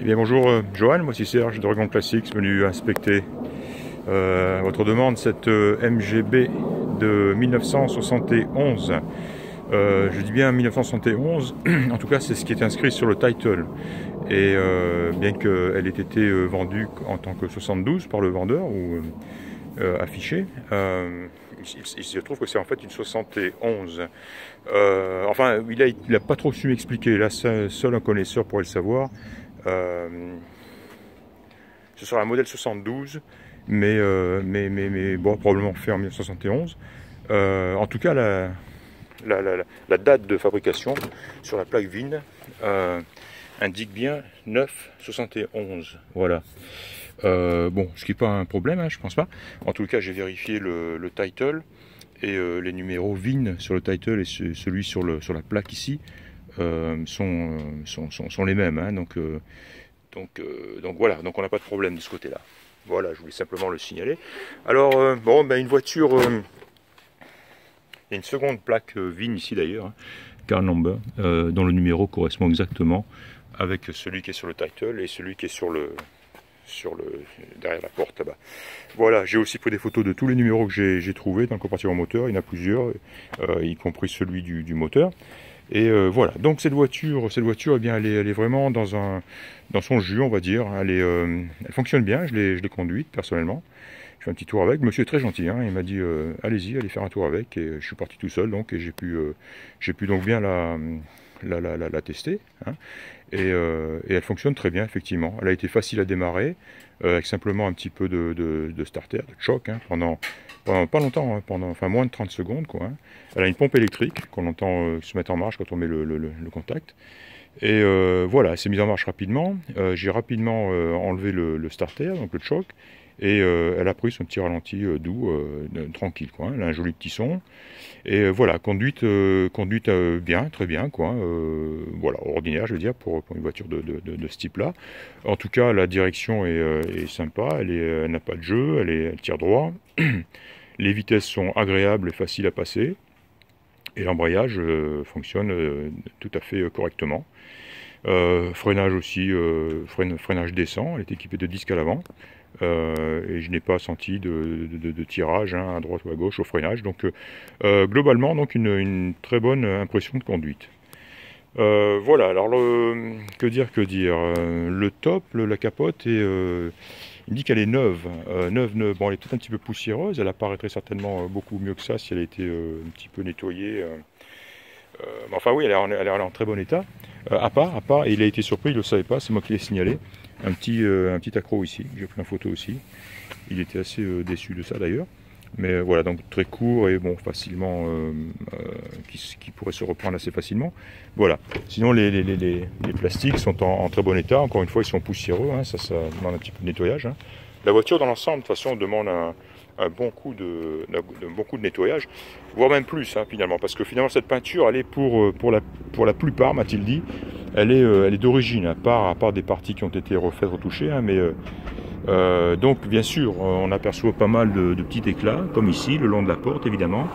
Eh bien bonjour Johan, moi c'est Serge de Dragon Classics, venu inspecter à votre demande cette MGB de 1971. Je dis bien 1971, en tout cas c'est ce qui est inscrit sur le title. Et bien qu'elle ait été vendue en tant que 72 par le vendeur ou affichée, il se trouve que c'est en fait une 71. Enfin, il a pas trop su m'expliquer, là seul un connaisseur pourrait le savoir. Ce sera un modèle 72, mais bon, probablement fait en 1971. En tout cas, la date de fabrication sur la plaque VIN indique bien 9/71. Voilà. Bon, ce qui n'est pas un problème, hein, je pense pas. En tout cas, j'ai vérifié le title et les numéros VIN sur le title et celui sur la plaque ici sont les mêmes. Hein, donc voilà, donc on n'a pas de problème de ce côté-là. Voilà, je voulais simplement le signaler. Alors, bon, ben une voiture, il y a une seconde plaque VIN ici d'ailleurs, hein, car number, dont le numéro correspond exactement avec celui qui est sur le title et celui qui est sur le derrière la porte là-bas. Voilà, j'ai aussi pris des photos de tous les numéros que j'ai trouvés dans le compartiment moteur. Il y en a plusieurs, y compris celui du moteur. Et voilà, donc cette voiture, eh bien, elle est vraiment dans son jus, on va dire. Elle fonctionne bien, je l'ai conduite personnellement. Je fais un petit tour avec. Monsieur est très gentil, hein, il m'a dit allez-y, allez faire un tour avec. Et je suis parti tout seul, donc, et j'ai pu donc bien la tester. Hein. Et elle fonctionne très bien, effectivement. Elle a été facile à démarrer, avec simplement un petit peu de starter, de choc, hein, pendant pas longtemps, hein, enfin moins de 30 secondes, quoi. Hein. Elle a une pompe électrique qu'on entend se mettre en marche quand on met le contact. Et voilà, elle s'est mise en marche rapidement. J'ai rapidement enlevé le starter, donc le choc. Et elle a pris son petit ralenti doux, tranquille, quoi. Hein. Elle a un joli petit son. Et voilà, conduite bien, très bien, quoi. Voilà, ordinaire, je veux dire, pour une voiture de ce type-là. En tout cas, la direction est sympa, elle n'a pas de jeu, elle tire droit. Les vitesses sont agréables et faciles à passer. Et l'embrayage fonctionne tout à fait correctement. Freinage aussi, freinage décent, elle est équipée de disques à l'avant. Et je n'ai pas senti de tirage, hein, à droite ou à gauche au freinage. Donc globalement, donc une très bonne impression de conduite. Voilà, alors que dire le top, la capote, il dit qu'elle est neuve. Bon, elle est peut-être un petit peu poussiéreuse, elle apparaîtrait certainement beaucoup mieux que ça si elle a été un petit peu nettoyée. Mais enfin oui, elle est en très bon état. À part, et il a été surpris, il ne le savait pas, c'est moi qui l'ai signalé. Un petit accro ici, j'ai pris une photo aussi. Il était assez déçu de ça d'ailleurs. Mais voilà, donc très court et bon, facilement, qui pourrait se reprendre assez facilement. Voilà. Sinon, les plastiques sont en très bon état. Encore une fois, ils sont poussiéreux, hein, ça demande un petit peu de nettoyage. Hein. La voiture, dans l'ensemble, de toute façon, demande un bon coup de nettoyage, voire même plus, hein, finalement, parce que finalement, cette peinture, elle est pour la plupart, m'a-t-il dit, elle est d'origine, à part des parties qui ont été refaites, retouchées, hein, mais donc bien sûr on aperçoit pas mal de petits éclats comme ici le long de la porte évidemment,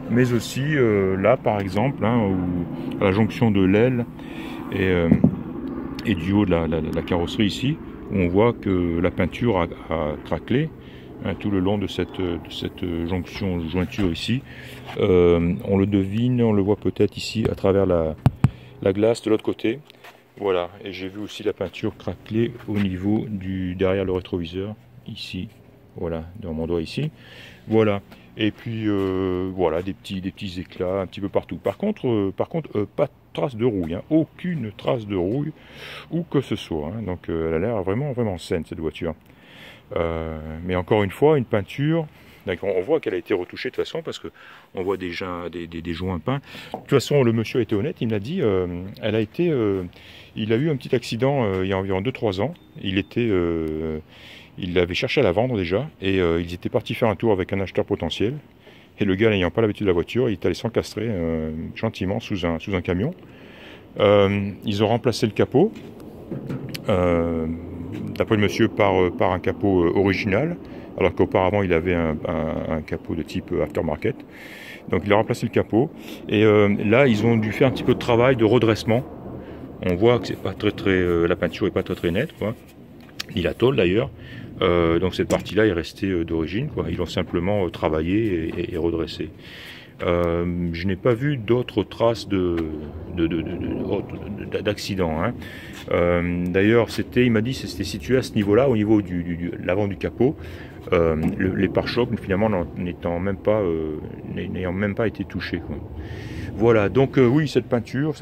mais aussi là par exemple, hein, à la jonction de l'aile et du haut de la carrosserie ici, où on voit que la peinture a craquelé, hein, tout le long de cette jointure ici. On le devine, on le voit peut-être ici à travers la glace de l'autre côté. Voilà, et j'ai vu aussi la peinture craqueler au niveau derrière le rétroviseur, ici, voilà, dans mon doigt ici, voilà, et puis voilà, des petits éclats un petit peu partout. Par contre, pas de trace de rouille, hein, aucune trace de rouille, où que ce soit, hein, donc elle a l'air vraiment saine cette voiture. Mais encore une fois, une peinture... On voit qu'elle a été retouchée de toute façon parce qu'on voit déjà des joints peints. De toute façon, le monsieur était honnête, il me l'a dit. Il a eu un petit accident il y a environ 2-3 ans. Il avait cherché à la vendre déjà et ils étaient partis faire un tour avec un acheteur potentiel. Et le gars, n'ayant pas l'habitude de la voiture, il est allé s'encastrer gentiment sous un camion. Ils ont remplacé le capot, d'après le monsieur, par un capot original. Alors qu'auparavant il avait un capot de type aftermarket. Donc il a remplacé le capot et là ils ont dû faire un petit peu de travail de redressement On voit que c'est pas la peinture est pas très nette, quoi. Ni la tôle d'ailleurs. Donc cette partie-là est restée d'origine, quoi. Ils l'ont simplement travaillé et redressé. Je n'ai pas vu d'autres traces d'accident. Hein. D'ailleurs, il m'a dit que c'était situé à ce niveau-là, au niveau de l'avant du capot. Les pare-chocs finalement n'ayant même pas été touchés, quoi. Voilà, donc oui, cette peinture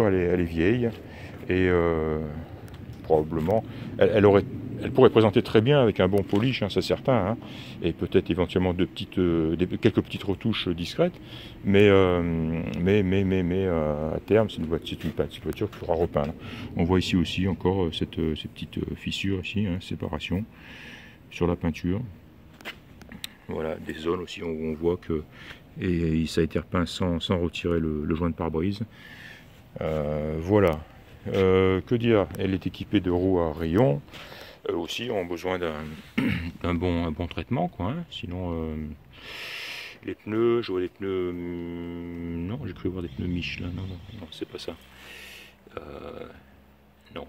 elle est vieille et probablement elle pourrait présenter très bien avec un bon polish, hein, c'est certain, hein, et peut-être éventuellement quelques petites retouches discrètes, mais à terme c'est une voiture qu'il faudra repeindre. On voit ici aussi encore ces petites fissures ici, hein, séparation sur la peinture. Voilà, des zones aussi où on voit que ça a été repeint sans retirer le joint de pare-brise. Voilà. Que dire, elle est équipée de roues à rayons. Eux aussi ont besoin d'un bon traitement, quoi, hein. Sinon, les pneus, je vois des pneus. Non, j'ai cru voir des pneus Michelin. Non, c'est pas ça. Non.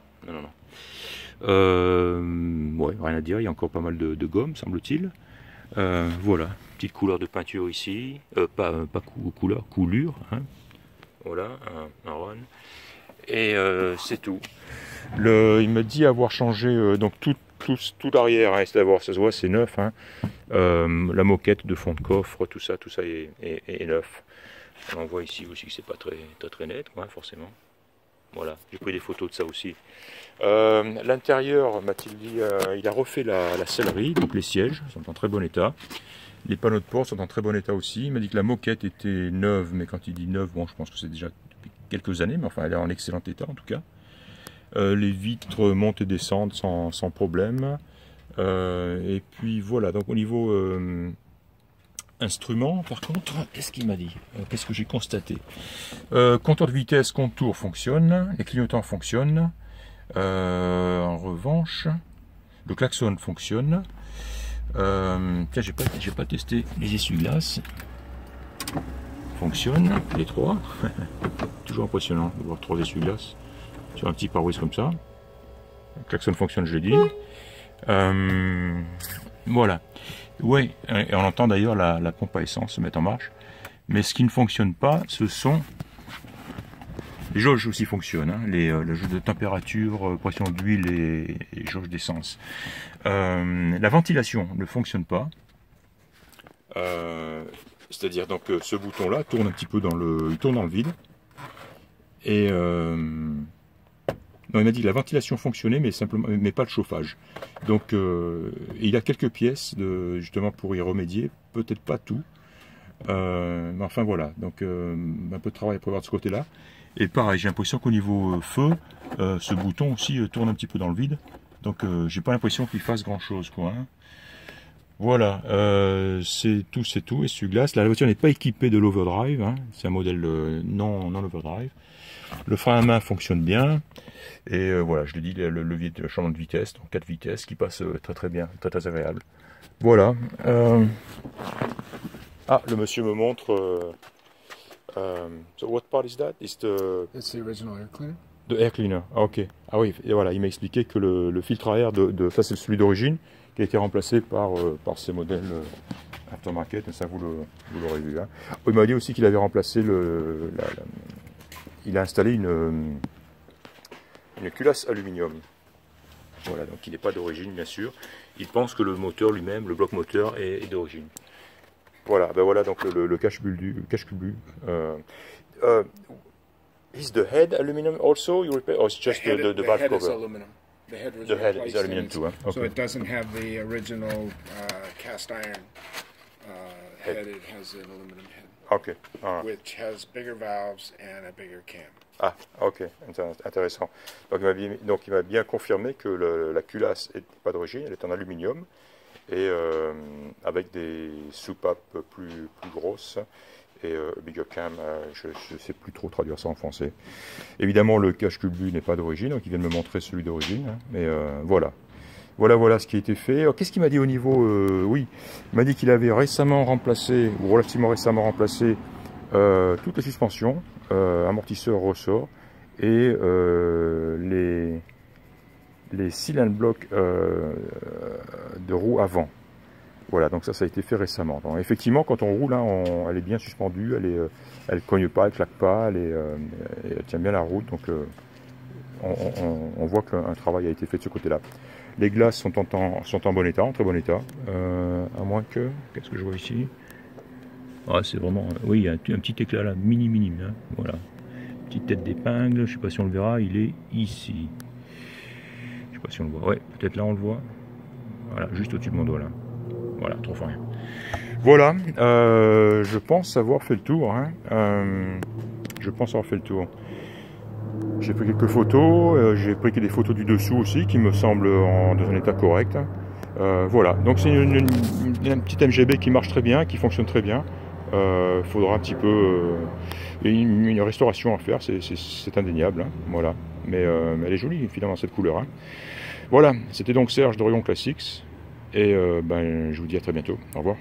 Ouais, rien à dire, il y a encore pas mal de gomme, semble-t-il. Voilà, petite couleur de peinture ici, coulure, hein. Voilà, un run. Et c'est tout. Il me dit avoir changé donc tout l'arrière, hein, ça se voit, c'est neuf, hein. La moquette de fond de coffre, tout ça est neuf. On voit ici aussi que c'est pas très net, quoi, forcément. Voilà, j'ai pris des photos de ça aussi. L'intérieur, m'a-t-il dit, il a refait la sellerie, donc les sièges sont en très bon état. Les panneaux de porte sont en très bon état aussi. Il m'a dit que la moquette était neuve, mais quand il dit neuve, bon, je pense que c'est déjà depuis quelques années, mais enfin, elle est en excellent état en tout cas. Les vitres montent et descendent sans problème. Et puis voilà, donc au niveau instrument, par contre, qu'est-ce qu'il m'a dit? Qu'est-ce que j'ai constaté? Compteur de vitesse, contour fonctionne, les clignotants fonctionnent. En revanche, le klaxon fonctionne. Tiens, j'ai pas testé les essuie-glaces. Fonctionne, les trois. Toujours impressionnant de voir 3 essuie-glaces sur un petit pare-brise comme ça. Le klaxon fonctionne, je l'ai dit. Voilà. Oui, et on entend d'ailleurs la pompe à essence se mettre en marche. Mais ce qui ne fonctionne pas, ce sont les jauges aussi fonctionnent, hein, la jauge de température, pression d'huile et jauge d'essence. La ventilation ne fonctionne pas. C'est-à-dire donc ce bouton-là tourne un petit peu il tourne dans le vide. Et non, il m'a dit que la ventilation fonctionnait, mais pas le chauffage. Donc il a quelques pièces justement pour y remédier, peut-être pas tout. Mais enfin voilà, donc un peu de travail à prévoir de ce côté-là. Et pareil, j'ai l'impression qu'au niveau feu, ce bouton aussi tourne un petit peu dans le vide. Donc j'ai pas l'impression qu'il fasse grand-chose, quoi, hein. Voilà, c'est tout, essuie-glace. La voiture n'est pas équipée de l'overdrive, hein. C'est un modèle non overdrive. Le frein à main fonctionne bien. Et voilà, je l'ai dit, le levier de changement de vitesse, donc 4 vitesses, qui passe très bien, très agréable. Voilà. Ah, le monsieur me montre. So what part is that? It's the original air cleaner. The air cleaner. Ah, ok. Ah oui, et voilà, il m'a expliqué que le filtre à air ça c'est celui d'origine, qui a été remplacé par ces modèles aftermarket, ça vous l'aurez vu, hein. Il m'a dit aussi qu'il avait remplacé il a installé une culasse aluminium. Voilà, donc il n'est pas d'origine bien sûr. Il pense que le moteur lui-même, le bloc moteur est d'origine. Voilà, ben voilà donc le cache-bulle. Is the head aluminum also you repair, or it's just the valve cover? Aluminum. The head is aluminum too, huh? Okay. So it doesn't have the original cast iron head. It has an aluminum head. Okay. Right. Which has bigger valves and a bigger cam. Ah, ok, intéressant. Donc il m'a bien confirmé que la culasse n'est pas d'origine, elle est en aluminium et avec des soupapes plus grosses et bigger cam, je ne sais plus trop traduire ça en français. Évidemment, le cache-culbu n'est pas d'origine, donc il vient de me montrer celui d'origine, hein, mais voilà. Voilà ce qui a été fait. Qu'est-ce qu'il m'a dit au niveau... oui, il m'a dit qu'il avait récemment remplacé, ou relativement récemment remplacé, toutes les suspensions, amortisseurs, ressort, et les cylindres blocs de roue avant. Voilà, donc ça a été fait récemment. Donc, effectivement, quand on roule, hein, elle est bien suspendue, elle cogne pas, elle claque pas, elle tient bien la route. Donc on voit qu'un travail a été fait de ce côté-là. Les glaces sont en bon état, en très bon état. À moins que, qu'est-ce que je vois ici? Ah, c'est vraiment, oui, il y a un petit éclat là, minime, hein, voilà. Petite tête d'épingle, je sais pas si on le verra, il est ici. Je sais pas si on le voit, ouais, peut-être là on le voit. Voilà, juste au-dessus de mon doigt là. Voilà, trop fort rien. Voilà, je pense avoir fait le tour. Hein. Je pense avoir fait le tour. J'ai pris quelques photos, j'ai pris des photos du dessous aussi qui me semblent dans un état correct. Voilà, donc c'est une petite MGB qui marche très bien, qui fonctionne très bien. Faudra un petit peu une restauration à faire, c'est indéniable. Hein. Voilà, mais elle est jolie finalement cette couleur. Hein. Voilà, c'était donc Serge d'Orion Classics et je vous dis à très bientôt. Au revoir.